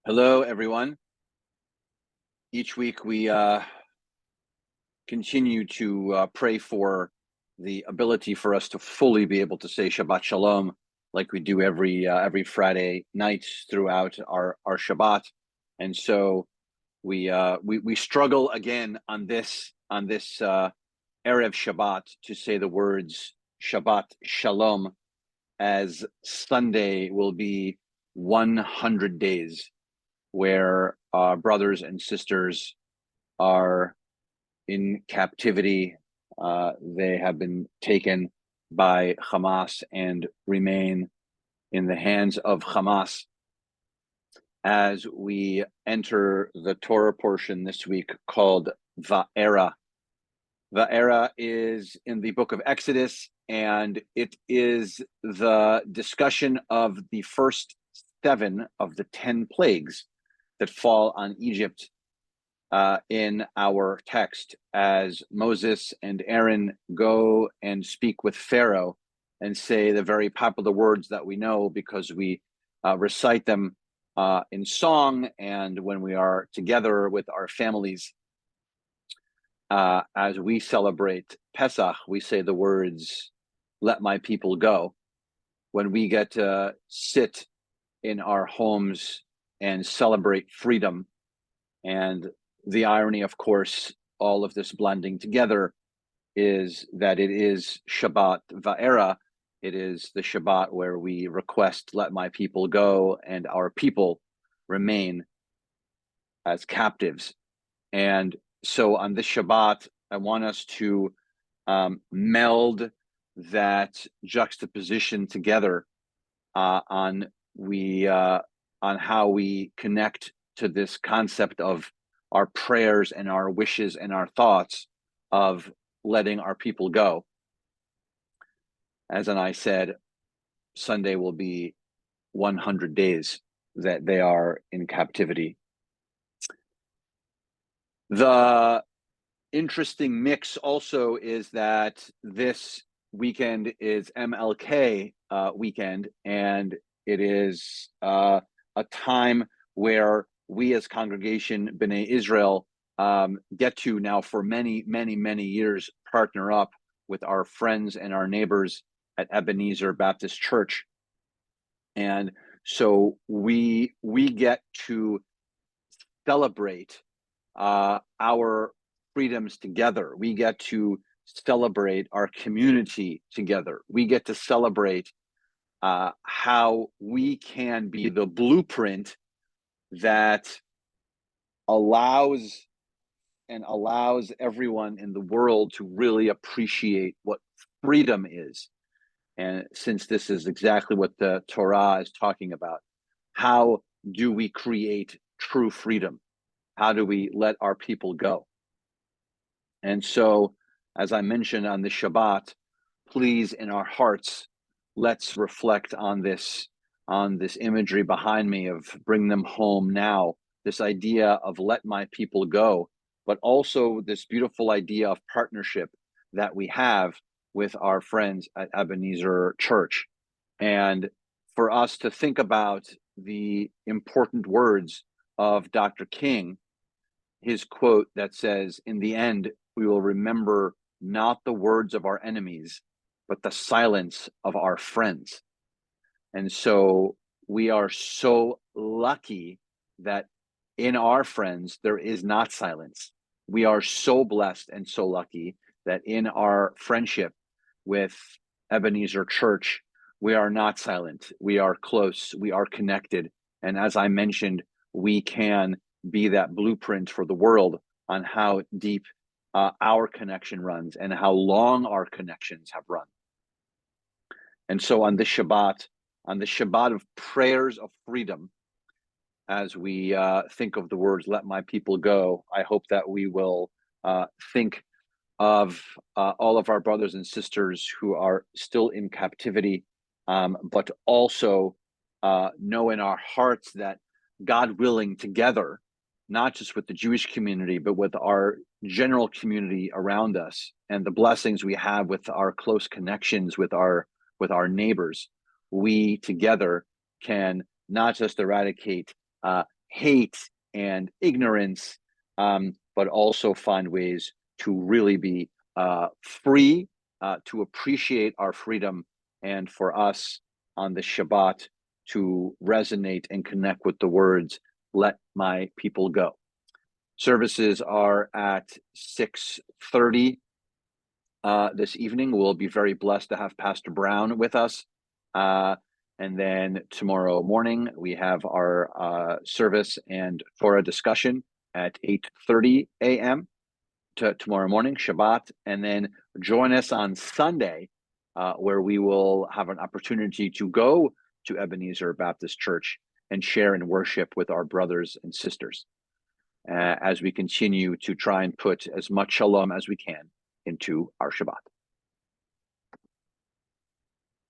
Hello, everyone. Each week we continue to pray for the ability for us to fully be able to say Shabbat Shalom, like we do every Friday night throughout our Shabbat. And so we struggle again on this Erev Shabbat to say the words Shabbat Shalom, as Sunday will be 100 days where our brothers and sisters are in captivity. They have been taken by Hamas and remain in the hands of Hamas. As we enter the Torah portion this week called Vaera. Vaera is in the book of Exodus, and it is the discussion of the first 7 of the 10 plagues that fall on Egypt in our text, as Moses and Aaron go and speak with Pharaoh and say the very popular words that we know because we recite them in song and when we are together with our families. As we celebrate Pesach, we say the words, "Let my people go." When we get to sit in our homes and celebrate freedom, and the irony, of course, all of this blending together is that it is Shabbat Vaera. It is the Shabbat where we request, "Let my people go," and our people remain as captives. And so on this Shabbat, I want us to meld that juxtaposition together on how we connect to this concept of our prayers and our wishes and our thoughts of letting our people go. As I said, Sunday will be 100 days that they are in captivity. The interesting mix also is that this weekend is MLK weekend, and it is a time where we as congregation B'nai Israel get to now for many, many, many years partner up with our friends and our neighbors at Ebenezer Baptist Church. And so we get to celebrate our freedoms together. We get to celebrate our community together. We get to celebrate how we can be the blueprint that allows everyone in the world to really appreciate what freedom is. And since this is exactly what the Torah is talking about, how do we create true freedom? How do we let our people go? And so, as I mentioned on the Shabbat, please, in our hearts, let's reflect on this imagery behind me of bring them home now, this idea of let my people go, but also this beautiful idea of partnership that we have with our friends at Ebenezer Church. And for us to think about the important words of Dr. King, his quote that says, "In the end, we will remember not the words of our enemies, but the silence of our friends." And so we are so lucky that in our friends, there is not silence. We are so blessed and so lucky that in our friendship with Ebenezer Church, we are not silent. We are close. We are connected. And as I mentioned, we can be that blueprint for the world on how deep our connection runs and how long our connections have run. And so on the Shabbat of prayers of freedom, as we think of the words, "Let my people go," I hope that we will think of all of our brothers and sisters who are still in captivity, but also know in our hearts that God willing, together, not just with the Jewish community, but with our general community around us and the blessings we have with our close connections with our neighbors, we together can not just eradicate hate and ignorance, but also find ways to really be free, to appreciate our freedom, and for us on the Shabbat to resonate and connect with the words, "Let my people go." Services are at 6:30 this evening. We'll be very blessed to have Pastor Brown with us. And then tomorrow morning, we have our service and Torah discussion at 8:30 a.m. Tomorrow morning, Shabbat. And then join us on Sunday, where we will have an opportunity to go to Ebenezer Baptist Church and share and worship with our brothers and sisters as we continue to try and put as much shalom as we can into our Shabbat.